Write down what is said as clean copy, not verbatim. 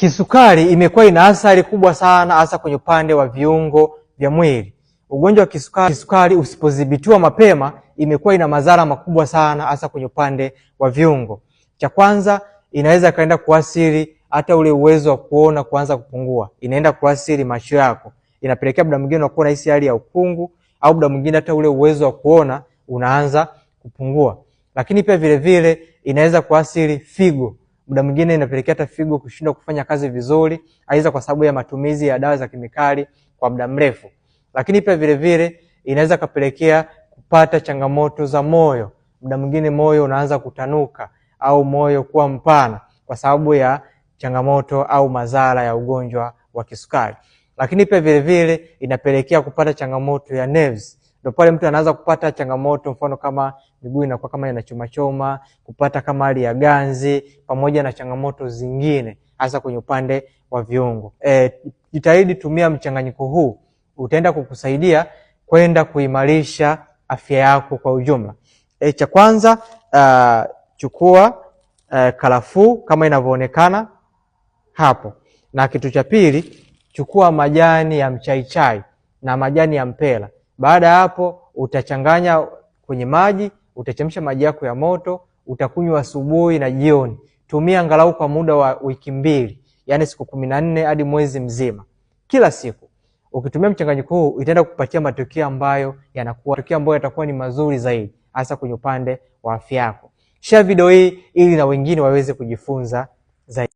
Kisukari imekuwa ina athari kubwa sana hasa kwenye upande wa viungo vya mwili. Ugonjwa wa kisukari usipodhibitiwa mapema imekuwa ina madhara makubwa sana hasa kwenye upande wa viungo. Cha kwanza, inaweza kaenda kuathiri hata ule uwezo wa kuona kuanza kupungua. Inaenda kuathiri macho yako. Inapelekea muda mwingine unakuwa na hisi hali ya ukungu, au muda mwingine hata ule uwezo wa kuona unaanza kupungua. Lakini pia vile vile inaweza kuathiri figo. Muda mwingine inapelekea hata figo kushindwa kufanya kazi vizuri, aidha kwa sababu ya matumizi ya dawa za kemikali kwa muda mrefu. Lakini pia vile vile inaweza kapelekea kupata changamoto za moyo. Muda mwingine moyo unaanza kutanuka au moyo kuwa mpana kwa sababu ya changamoto au madhara ya ugonjwa wa kisukari. Lakini pia vile vile inapelekea kupata changamoto ya nerves. Ndio pale mtu anaanza kupata changamoto, mfano kama miguu inakuwa kama inachoma choma, kupata kama hali ya ganzi, pamoja na changamoto zingine hasa kwenye upande wa viungo. Jitahidi tumia mchanganyiko huu, utaenda kukusaidia kwenda kuimarisha afya yako kwa ujumla. Cha kwanza, chukua karafuu kama inavyoonekana hapo. Na kitu cha pili, chukua majani ya mchaichai na majani ya mpela. Baada ya hapo utachanganya kwenye maji, utachemsha maji yako ya moto, utakunywa asubuhi na jioni. Tumia angalau kwa muda wa wiki 2, yani siku 14 hadi mwezi mzima. Kila siku ukitumia mchanganyiko huu itaenda kupatia matokeo ambayo yatakuwa ni mazuri zaidi hasa kwenye upande wa afya yako. Share video hii ili na wengine waweze kujifunza zaidi.